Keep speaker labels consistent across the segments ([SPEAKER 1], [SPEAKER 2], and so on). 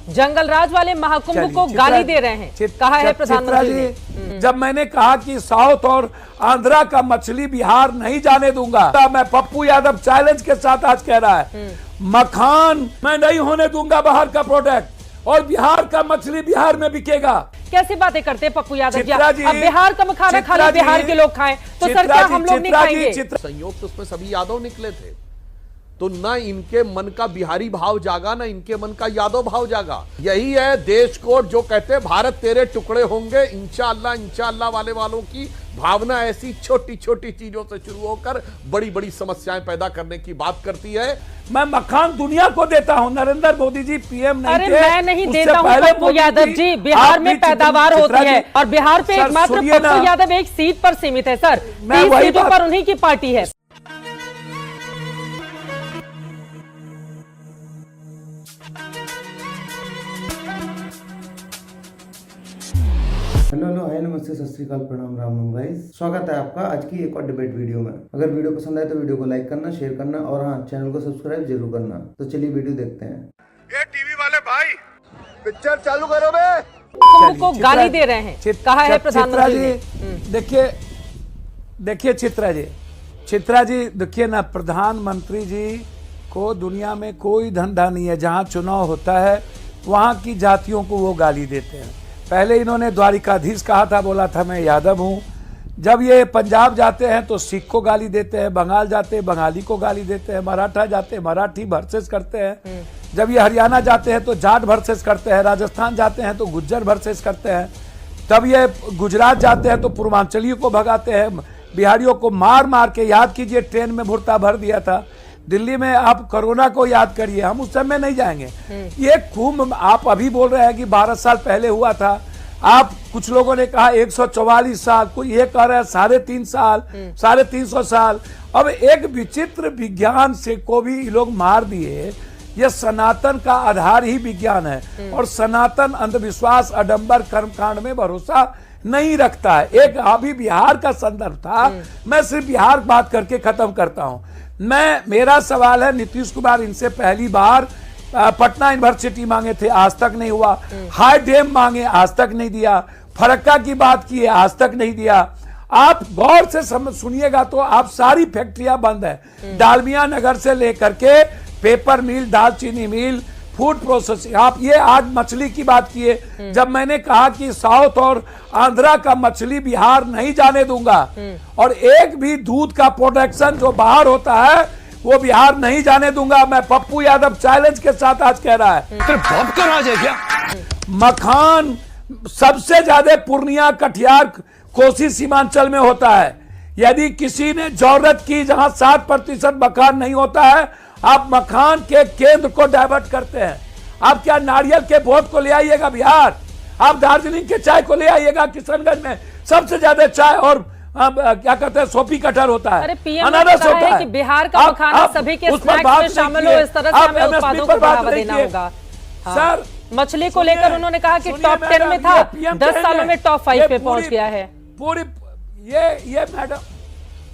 [SPEAKER 1] जंगल राज वाले महाकुंभ को गाली दे रहे हैं, कहा है प्रधानमंत्री ने।
[SPEAKER 2] जब मैंने कहा कि साउथ और आंध्रा का मछली बिहार नहीं जाने दूंगा, मैं पप्पू यादव चैलेंज के साथ आज कह रहा है, मखान मैं नहीं होने दूंगा बाहर का प्रोडक्ट, और बिहार का मछली बिहार में बिकेगा।
[SPEAKER 1] कैसी बातें करते हैं पप्पू यादव जी? अब बिहार का मखाना खाना बिहार के लोग खाएं तो सर क्या हम लोग नहीं खाएंगे?
[SPEAKER 3] संयोग तो उसमें सभी यादव निकले थे, तो ना इनके मन का बिहारी भाव जागा, ना इनके मन का यादव भाव जागा। यही है देश को जो कहते हैं भारत तेरे टुकड़े होंगे इंशाअल्लाह इंशाअल्लाह वाले वालों की भावना ऐसी छोटी छोटी चीजों से शुरू होकर बड़ी बड़ी समस्याएं पैदा करने की बात करती है।
[SPEAKER 2] मैं मखान दुनिया को देता हूं, नरेंद्र मोदी जी पीएम नहीं
[SPEAKER 1] अरे मैं नहीं देता हूं पप्पू यादव जी, बिहार में पैदावार होती है और बिहार पे एकमात्र पप्पू यादव एक सीट पर सीमित है सर, 30 सीटों पर उन्हीं की पार्टी है।
[SPEAKER 4] हेलो हाय नमस्ते सत श्री अकाल प्रणाम राम राम गाइस, स्वागत है आपका आज की एक और डिबेट वीडियो में। अगर वीडियो पसंद आए तो वीडियो को लाइक करना, शेयर करना और हाँ चैनल को सब्सक्राइब जरूर करना। तो चलिए वीडियो देखते हैं।
[SPEAKER 5] ये टीवी वाले भाई पिक्चर चालू करो बे।
[SPEAKER 1] कुंभ को गाली दे रहे हैं, कहा है प्रधानमंत्री ने।
[SPEAKER 2] देखिए चित्रा जी देखिए ना, प्रधानमंत्री जी को दुनिया में कोई धंधा नहीं है, जहाँ चुनाव होता है वहाँ की जातियों को वो गाली देते हैं। पहले इन्होंने द्वारिकाधीश कहा था, बोला था मैं यादव हूँ। जब ये पंजाब जाते हैं तो सिख को गाली देते हैं, बंगाल जाते हैं बंगाली को गाली देते हैं, मराठा जाते हैं मराठी वर्सेस करते हैं, जब ये हरियाणा जाते हैं तो जाट वर्सेस करते हैं, राजस्थान जाते हैं तो गुज्जर वर्सेस करते हैं, तब ये गुजरात जाते हैं तो पूर्वांचलियों को भगाते हैं, बिहारियों को मार मार के। याद कीजिए ट्रेन में भुट्टा भर दिया था दिल्ली में, आप कोरोना को याद करिए, हम उस समय नहीं जाएंगे। ये कुंभ आप अभी बोल रहे हैं कि 12 साल पहले हुआ था, आप कुछ लोगों ने कहा 144 साल, कोई ये कह रहा है 3.5 साल, 350 साल। अब एक विचित्र विज्ञान से को भी ये लोग मार दिए। ये सनातन का आधार ही विज्ञान है और सनातन अंधविश्वास आडंबर कर्मकांड में भरोसा नहीं रखता है। एक अभी बिहार का संदर्भ था, मैं सिर्फ बिहार बात करके खत्म करता हूं। मेरा सवाल है, नीतीश कुमार इनसे पहली बार पटना यूनिवर्सिटी मांगे थे, आज तक नहीं हुआ। हाई डैम मांगे, आज तक नहीं दिया। फरक्का की बात की है, आज तक नहीं दिया। आप गौर से सुनिएगा तो आप सारी फैक्ट्रियां बंद है, डालमिया नगर से लेकर के पेपर मिल, दालचीनी मिल, फूड प्रोसेसिंग। आप ये आज मछली की बात किए, जब मैंने कहा कि साउथ और आंध्रा का मछली बिहार नहीं जाने दूंगा और एक भी दूध का प्रोडक्शन जो बाहर होता है वो बिहार नहीं जाने दूंगा, मैं पप्पू यादव चैलेंज के साथ आज कह रहा है।
[SPEAKER 5] बॉब का राज है क्या?
[SPEAKER 2] मखान सबसे ज्यादा पूर्णिया, कटिहार, कोसी सीमांचल में होता है। यदि किसी ने जरूरत की जहां 7% मखान नहीं होता है, आप मखान के केंद्र को डाइवर्ट करते हैं। आप क्या नारियल के बोध को ले आइएगा बिहार, आप दार्जिलिंग के चाय को ले आइएगा। किशनगंज में सबसे ज्यादा चाय और क्या कहते हैं सोपी कटहल होता है, अनारस होता है।
[SPEAKER 1] कि बिहार का मखाना सभी के स्नैक्स में शामिल हो, इस तरह से हमें उत्पादों को बढ़ावा देना होगा।
[SPEAKER 2] सर
[SPEAKER 1] मछली को लेकर उन्होंने कहा कि टॉप 10 में था, 10 सालों में टॉप 5 पे पहुंच गया है।
[SPEAKER 2] पूरी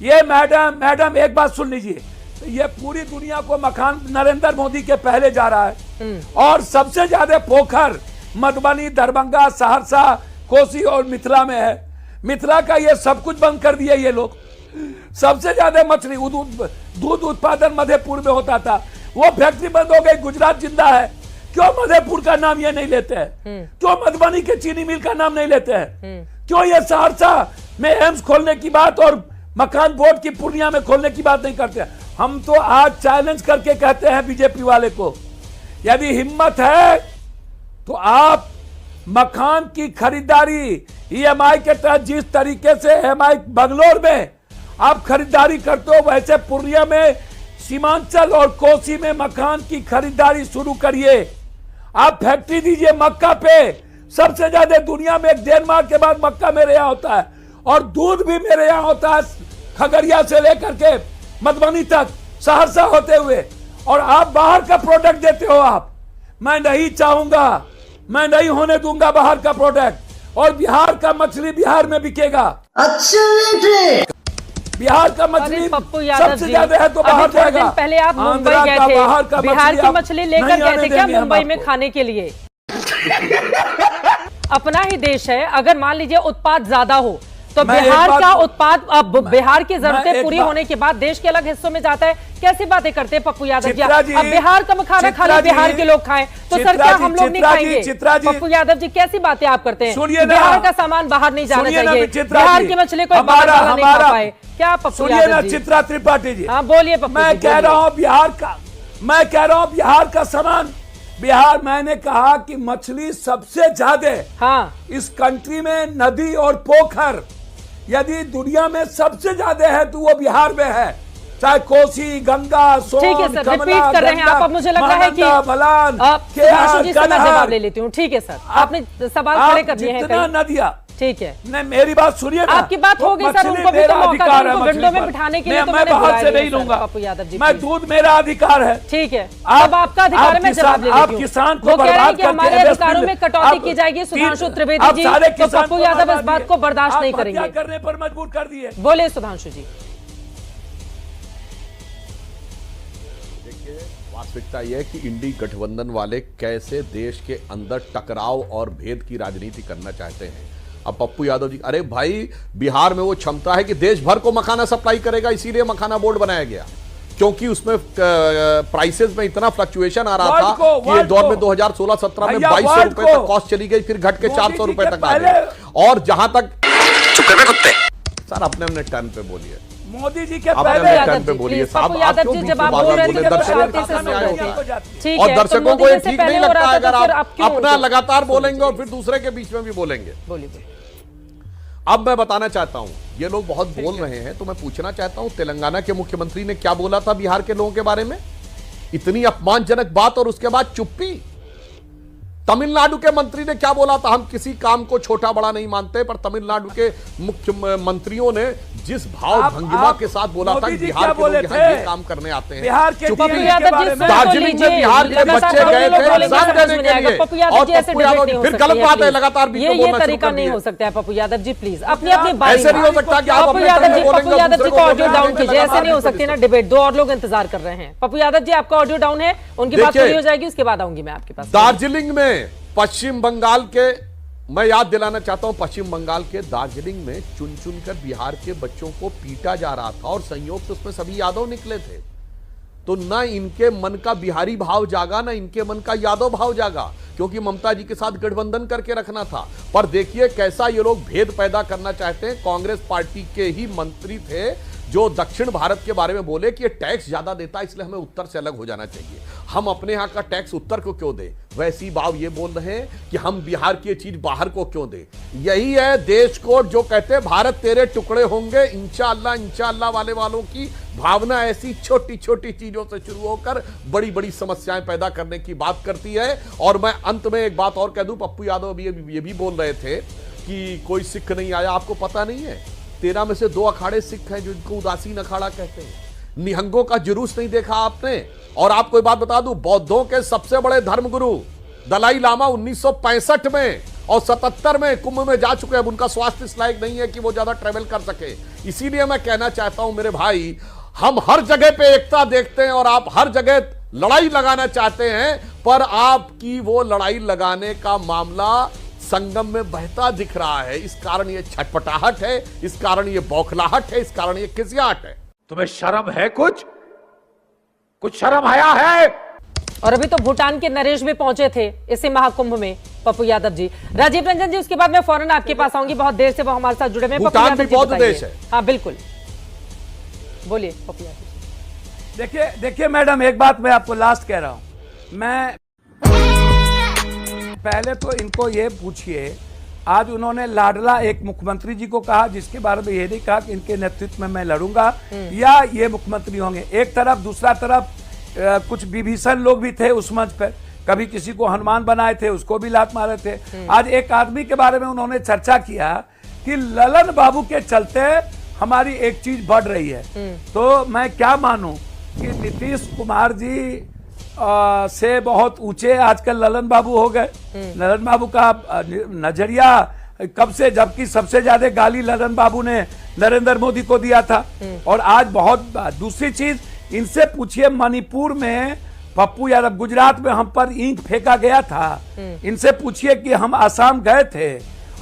[SPEAKER 2] ये मैडम एक बात सुन लीजिए, ये पूरी दुनिया को मखान नरेंद्र मोदी के पहले जा रहा है और सबसे ज्यादा पोखर मधुबनी, दरभंगा, सहरसा, कोसी और मिथिला में है। मिथिला का ये सब कुछ बंद कर दिया ये लोग। सबसे ज्यादा मछली दूध उत्पादन मधेपुर में होता था, वो फैक्ट्री बंद हो गई। गुजरात जिंदा है, क्यों मधेपुर का नाम ये नहीं लेते हैं? क्यों मधुबनी के चीनी मिल का नाम नहीं लेते हैं? क्यों ये सहरसा में एम्स खोलने की बात और मकान बोर्ड की पूर्णिया में खोलने की बात नहीं करते? हम तो आज चैलेंज करके कहते हैं बीजेपी वाले को, यदि हिम्मत है तो आप मखान की खरीदारी ईएमआई के तहत जिस तरीके से एमआई बंगलोर में आप खरीदारी करते हो, वैसे पूर्णिया में, सीमांचल और कोसी में मखान की खरीदारी शुरू करिए। आप फैक्ट्री दीजिए मक्का पे, सबसे ज्यादा दुनिया में डेनमार्क के बाद मक्का मेरे यहाँ होता है और दूध भी मेरे यहाँ होता है, खगड़िया से लेकर के मधुबनी तक, सहरसा होते हुए, और आप बाहर का प्रोडक्ट देते हो। आप, मैं नहीं चाहूंगा, मैं नहीं होने दूंगा बाहर का प्रोडक्ट, और बिहार का मछली बिहार में बिकेगा।
[SPEAKER 4] अच्छा
[SPEAKER 2] बिहार का मछली सबसे ज्यादा है तो बाहर जाएगा।
[SPEAKER 1] पहले आप मुंबई गए थे, बिहार की मछली लेकर गए थे क्या मुंबई में खाने के लिए? अपना ही देश है, अगर मान लीजिए उत्पाद ज्यादा हो तो
[SPEAKER 2] मैं
[SPEAKER 1] बिहार
[SPEAKER 2] एक
[SPEAKER 1] का
[SPEAKER 2] बात-
[SPEAKER 1] उत्पाद अब बिहार की
[SPEAKER 2] मैं
[SPEAKER 1] जरूरतें
[SPEAKER 2] एक
[SPEAKER 1] पूरी
[SPEAKER 2] बात-
[SPEAKER 1] होने के बाद देश के अलग हिस्सों में जाता है। कैसी बातें करते हैं पप्पू यादव जी?
[SPEAKER 2] चित्रा जी,
[SPEAKER 1] अब बिहार का मखाना
[SPEAKER 2] चित्रा
[SPEAKER 1] खाली
[SPEAKER 2] जी,
[SPEAKER 1] बिहार के लोग खाएं तो सर
[SPEAKER 2] चित्रा
[SPEAKER 1] क्या
[SPEAKER 2] जी,
[SPEAKER 1] हम लोग नहीं
[SPEAKER 2] चित्रा जी,
[SPEAKER 1] खाएंगे?
[SPEAKER 2] चित्रा जी,
[SPEAKER 1] पप्पू यादव जी कैसी बातें आप करते हैं?
[SPEAKER 2] सुनिए ना,
[SPEAKER 1] बिहार का सामान बाहर नहीं जाना
[SPEAKER 2] सुनिए ना
[SPEAKER 1] चाहिए,
[SPEAKER 2] चित्रा
[SPEAKER 1] बिहार
[SPEAKER 2] जी,
[SPEAKER 1] की मछली कोई बाहर वाला नहीं खा पाए, क्या पप्पू
[SPEAKER 2] सुनिए ना
[SPEAKER 1] यादव जी?
[SPEAKER 2] चित्रा त्रिपाठी जी,
[SPEAKER 1] हाँ बोलिए पप्पू
[SPEAKER 2] मैं
[SPEAKER 1] जी,
[SPEAKER 2] कह
[SPEAKER 1] बोलिए।
[SPEAKER 2] रहा हूं बिहार का सामान, बिहार, मैंने कहा कि मछली सबसे ज्यादा
[SPEAKER 1] हाँ
[SPEAKER 2] इस कंट्री में नदी और पोखर, यदि दुनिया में सबसे ज्यादा है तो वो बिहार में है, चाहे कोसी, गंगा, सोन,
[SPEAKER 1] ठीक है सर,
[SPEAKER 2] कमला,
[SPEAKER 1] रिपीट कर रहे हैं आप। अब मुझे लग रहा है कि
[SPEAKER 2] महानंदा, बलान,
[SPEAKER 1] सुधांशु जी से मैं
[SPEAKER 2] कनहर,
[SPEAKER 1] जवाब ले लेती हूँ। ठीक है सर, आपने सवाल खड़े कर दिए हैं
[SPEAKER 2] जितना
[SPEAKER 1] कई।
[SPEAKER 2] नदियां,
[SPEAKER 1] ठीक है,
[SPEAKER 2] नहीं मेरी बात सुनिए ना,
[SPEAKER 1] आपकी बात हो गई सर,
[SPEAKER 2] मछली
[SPEAKER 1] उनको भी
[SPEAKER 2] मेरा
[SPEAKER 1] तो मौका
[SPEAKER 2] अधिकार
[SPEAKER 1] दो,
[SPEAKER 2] है
[SPEAKER 1] उनको
[SPEAKER 2] मछली
[SPEAKER 1] विंडो में
[SPEAKER 2] पर।
[SPEAKER 1] बिठाने के लिए तो
[SPEAKER 2] मैं
[SPEAKER 1] मैंने
[SPEAKER 2] बाहर
[SPEAKER 1] बुलाया
[SPEAKER 2] से
[SPEAKER 1] नहीं
[SPEAKER 2] नहीं
[SPEAKER 1] सर,
[SPEAKER 2] लूंगा,
[SPEAKER 1] पप्पू यादव जी,
[SPEAKER 2] मैं
[SPEAKER 1] प्लीज।
[SPEAKER 2] दूध मेरा अधिकार है।
[SPEAKER 1] ठीक है, अब आपका अधिकार है, मैं जवाब ले
[SPEAKER 2] आप
[SPEAKER 1] लेती हूँ।
[SPEAKER 2] किसान को
[SPEAKER 1] वो कह रहे हैं
[SPEAKER 2] बर्बाद
[SPEAKER 1] कि हमारे
[SPEAKER 2] करके
[SPEAKER 1] अधिकारों में कटौती की जाएगी, सुधांशु त्रिवेदी जी, तो पप्पू यादव इस बात को बर्दाश्त नहीं करेंगे।
[SPEAKER 2] करने पर मजबूर कर दिए।
[SPEAKER 1] बोले सुधांशु जी।
[SPEAKER 3] वास्तविकता यह है कि इंडी गठबंधन वाले कैसे देश के अंदर टकराव और भेद की राजनीति करना चाहते हैं। अब पप्पू यादव जी, अरे भाई बिहार में वो क्षमता है कि देश भर को मखाना सप्लाई करेगा, इसीलिए मखाना बोर्ड बनाया गया, क्योंकि उसमें प्राइसेस में इतना फ्लक्चुएशन आ रहा था कि ये दौर में 2016-17 में 2200 रुपए तक कॉस्ट चली गई, फिर घट के 400 रुपए तक आ गई। और जहां तक सर अपने टर्न पे बोलिए,
[SPEAKER 2] मोदी जी के
[SPEAKER 3] आप
[SPEAKER 2] पहले
[SPEAKER 3] अपने
[SPEAKER 1] यादव
[SPEAKER 3] टर्न पे
[SPEAKER 1] जी,
[SPEAKER 3] बोलिए
[SPEAKER 1] प्लीज,
[SPEAKER 3] साहब,
[SPEAKER 1] पप्पू
[SPEAKER 3] आप
[SPEAKER 1] यादव
[SPEAKER 3] क्यों
[SPEAKER 1] जी,
[SPEAKER 3] बीच
[SPEAKER 1] जब
[SPEAKER 3] में
[SPEAKER 1] आप
[SPEAKER 3] बात
[SPEAKER 1] बोल रहे
[SPEAKER 3] बोले?
[SPEAKER 1] थे तो
[SPEAKER 3] दर्शकों
[SPEAKER 1] शांति
[SPEAKER 3] का
[SPEAKER 1] से
[SPEAKER 3] सामने
[SPEAKER 1] सुन
[SPEAKER 3] आया
[SPEAKER 1] रहे
[SPEAKER 3] होता
[SPEAKER 1] थे।
[SPEAKER 3] है।
[SPEAKER 1] ठीक
[SPEAKER 3] और
[SPEAKER 1] है, तो
[SPEAKER 3] दर्शकों को
[SPEAKER 1] मोदी
[SPEAKER 3] ये
[SPEAKER 1] जी से
[SPEAKER 3] ठीक
[SPEAKER 1] पहले
[SPEAKER 3] नहीं
[SPEAKER 1] हो रहा
[SPEAKER 3] लगता
[SPEAKER 1] था
[SPEAKER 3] है
[SPEAKER 1] तो
[SPEAKER 3] अगर
[SPEAKER 1] फिर
[SPEAKER 3] आप
[SPEAKER 1] क्यों
[SPEAKER 3] अपना
[SPEAKER 1] उनको-
[SPEAKER 3] लगातार बोलेंगे और फिर दूसरे के बीच में भी बोलेंगे।
[SPEAKER 1] बोलिए।
[SPEAKER 3] अब मैं बताना चाहता हूं, ये लोग बहुत बोल रहे हैं तो मैं पूछना चाहता हूं, तेलंगाना के मुख्यमंत्री ने क्या बोला था बिहार के लोगों के बारे में? इतनी अपमानजनक बात और उसके बाद चुप्पी। तमिलनाडु के मंत्री ने क्या बोला था? हम किसी काम को छोटा बड़ा नहीं मानते, पर तमिलनाडु के मुख्यमंत्रियों ने जिस भाव भंगिमा के साथ बोला था कि बिहार के लोग यहाँ ये काम करने आते हैं।
[SPEAKER 2] बिहार के
[SPEAKER 3] चुप्पी।
[SPEAKER 1] पप्पू यादव जी,
[SPEAKER 3] दार्जिलिंग में बिहार के बच्चे गए थे एग्जाम देने के लिए,
[SPEAKER 1] पप्पू यादव
[SPEAKER 3] और
[SPEAKER 1] जी ऐसे
[SPEAKER 3] पप्पू यादव
[SPEAKER 1] डिबेट नहीं हो
[SPEAKER 3] फिर
[SPEAKER 1] सकती
[SPEAKER 3] गलत
[SPEAKER 1] है,
[SPEAKER 3] बात है,
[SPEAKER 1] प्लीज।
[SPEAKER 3] लगातार बीच में
[SPEAKER 1] ये
[SPEAKER 3] बोलना शुरू
[SPEAKER 1] तरीका
[SPEAKER 3] कर
[SPEAKER 1] नहीं
[SPEAKER 3] दिया।
[SPEAKER 1] हो सकता है पप्पू यादव जी, प्लीज अपनी अपनी बात।
[SPEAKER 3] ऐसे नहीं हो सकता कि आप
[SPEAKER 1] पप्पू
[SPEAKER 3] अपने
[SPEAKER 1] यादव
[SPEAKER 3] टर्न
[SPEAKER 1] जी,
[SPEAKER 3] पे बोलेंगे
[SPEAKER 1] पप्पू
[SPEAKER 3] और
[SPEAKER 1] यादव जी
[SPEAKER 3] दूसरे
[SPEAKER 1] को
[SPEAKER 3] को
[SPEAKER 1] ऑडियो
[SPEAKER 3] बोलने
[SPEAKER 1] डाउन
[SPEAKER 3] देंगे,
[SPEAKER 1] कीजिए, ऐसे
[SPEAKER 3] लगातार
[SPEAKER 1] नहीं हो सकती ना डिबेट। दो और लोग इंतजार कर रहे हैं। पप्पू यादव जी आपका ऑडियो डाउन है, उनकी बात
[SPEAKER 3] देखिए,
[SPEAKER 1] पूरी हो जाएगी, उसके बाद आऊंगी मैं आपके पास।
[SPEAKER 3] दार्जिलिंग में पश्चिम बंगाल के, मैं याद दिलाना चाहता हूं, पश्चिम बंगाल के दार्जिलिंग में चुन चुनकर बिहार के बच्चों को पीटा जा रहा था और संयोग से उसमें सभी यादव निकले थे। तो ना इनके मन का बिहारी भाव जागा, ना इनके मन का यादव भाव जागा, क्योंकि ममता जी के साथ गठबंधन करके रखना था। पर देखिए कैसा ये लोग भेद पैदा करना चाहते हैं। कांग्रेस पार्टी के ही मंत्री थे जो दक्षिण भारत के बारे में बोले कि ये टैक्स ज्यादा देता है, इसलिए हमें उत्तर से अलग हो जाना चाहिए, हम अपने यहां का टैक्स उत्तर को क्यों दें। वैसी बाव ये बोल रहे हैं कि हम बिहार की चीज बाहर को क्यों दें। यही है देश को जो कहते हैं भारत तेरे टुकड़े होंगे इंशाअल्लाह इंशाअल्लाह वालों की भावना ऐसी छोटी छोटी चीजों से शुरू होकर बड़ी बड़ी समस्याएं पैदा करने की बात करती है। और मैं अंत में एक बात और कह दूं, पप्पू यादव अभी ये भी बोल रहे थे कि कोई सिख नहीं आया। आपको पता नहीं है 13 में से 2 अखाड़े सिख हैं जिनको उदासीन अखाड़ा कहते हैं। निहंगों का जुलूस नहीं देखा आपने। और आपको एक बात बता दूं, बौद्धों के सबसे बड़े धर्मगुरु दलाई लामा 1965 में और 77 में कुंभ में जा चुके हैं। अब उनका स्वास्थ्य इस लायक नहीं है कि वो ज्यादा ट्रेवल कर सके। इसीलिए मैं कहना चाहता हूं मेरे भाई, हम हर जगह पे एकता देखते हैं और आप हर जगह लड़ाई लगाना चाहते हैं, पर आपकी वो लड़ाई लगाने का मामला संगम में बहता दिख रहा है। इस कारण ये छटपटाहट है, इस कारण ये बौखलाहट है, इस कारण ये खिसियाहट है।
[SPEAKER 6] तुम्हें शर्म है? कुछ शर्म हया है?
[SPEAKER 1] और अभी तो भूटान के नरेश भी पहुंचे थे इसी महाकुंभ में पप्पू यादव जी। राजीव रंजन जी, उसके बाद मैं फौरन आपके पास आऊंगी, बहुत देर से वो हमारे साथ जुड़े हुए हैं।
[SPEAKER 3] भूटान भी बौद्ध देश है।
[SPEAKER 1] हाँ बिल्कुल, बोलिए पप्पू यादव जी।
[SPEAKER 2] देखिए मैडम, एक बात मैं आपको लास्ट कह रहा हूं। मैं पहले तो इनको ये पूछिए, आज उन्होंने लाडला एक मुख्यमंत्री जी को कहा जिसके बारे में ये नहीं कहा कि इनके नेतृत्व में मैं लड़ूंगा या ये मुख्यमंत्री होंगे। एक तरफ, दूसरा तरफ कुछ विभीषण लोग भी थे उस मंच पर, कभी किसी को हनुमान बनाए थे, उसको भी लात मारे थे। आज एक आदमी के बारे में उन्होंने चर्चा किया कि ललन बाबू के चलते हमारी एक चीज बढ़ रही है। तो मैं क्या मानूं कि नीतीश कुमार जी से बहुत ऊंचे आजकल ललन बाबू हो गए। ललन बाबू का नजरिया कब से, जबकि सबसे ज्यादा गाली ललन बाबू ने नरेंद्र मोदी को दिया था। और आज बहुत दूसरी चीज, इनसे पूछिए मणिपुर में पप्पू यादव, गुजरात में हम पर ईंट फेंका गया था। इनसे पूछिए कि हम असम गए थे,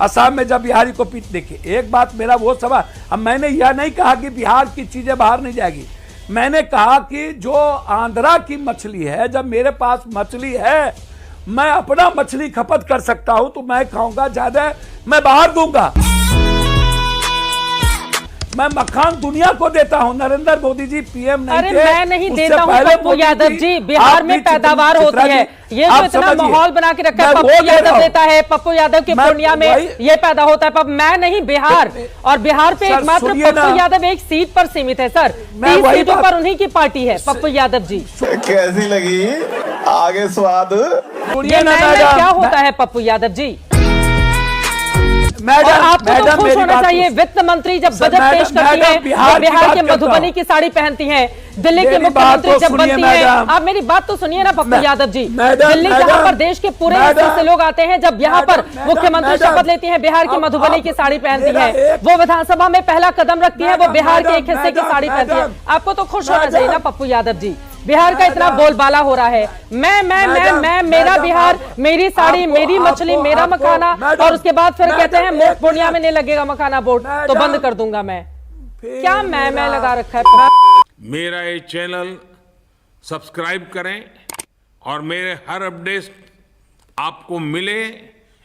[SPEAKER 2] असम में जब बिहारी को पीट, देखिए एक बात मेरा वो सवाल, अब मैंने यह नहीं कहा कि बिहार की चीजें बाहर नहीं जाएगी, मैंने कहा कि जो आंध्रा की मछली है, जब मेरे पास मछली है, मैं अपना मछली खपत कर सकता हूं तो मैं खाऊंगा, ज्यादा मैं बाहर दूंगा। मैं मखान दुनिया को देता हूं, नरेंद्र मोदी जी पीएम नहीं
[SPEAKER 1] अरे
[SPEAKER 2] थे,
[SPEAKER 1] मैं नहीं
[SPEAKER 2] उससे
[SPEAKER 1] देता हूं
[SPEAKER 2] पहले
[SPEAKER 1] पप्पू
[SPEAKER 2] मोदी
[SPEAKER 1] यादव जी, बिहार में पैदावार होती है, ये तो इतना माहौल बना के रखा है, पप्पू यादव देता है, पप्पू यादव के पूर्णिया में ये पैदा होता है, मैं नहीं, बिहार। और बिहार पे एकमात्र पप्पू यादव एक सीट पर सीमित है सर, 30 सीटों पर उन्हीं की पार्टी है पप्पू यादव जी।
[SPEAKER 5] कैसी लगी आगे स्वाद?
[SPEAKER 1] ये क्या होता है पप्पू यादव जी? और आपको तो खुश होना चाहिए, वित्त मंत्री जब बजट पेश करती है, बिहार के मधुबनी की साड़ी पहनती हैं, दिल्ली के मुख्यमंत्री जब बनती है, आप मेरी बात तो सुनिए ना पप्पू यादव जी, दिल्ली जहां पर देश के पूरे हिस्से से लोग आते हैं, जब यहाँ पर मुख्यमंत्री शपथ लेती है, बिहार की मधुबनी की साड़ी पहनती है, वो विधानसभा में पहला कदम रखती है, वो बिहार के एक हिस्से की साड़ी पहनती है, आपको तो खुश होना चाहिए ना पप्पू यादव जी। बिहार का इतना बोलबाला हो रहा है, मैं मेरा बिहार, मेरी साड़ी, मेरी मछली, मेरा मखाना, और उसके बाद फिर कहते हैं पूर्णिया में नहीं लगेगा मखाना बोर्ड तो बंद कर दूंगा मैं। क्या मैं लगा रखा है?
[SPEAKER 7] मेरा ये चैनल सब्सक्राइब करें और मेरे हर अपडेट आपको मिले,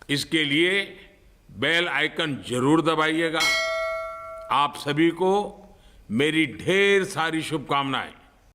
[SPEAKER 7] इसके लिए बेल आइकन जरूर दबाइएगा। आप सभी को मेरी ढेर सारी शुभकामनाएं।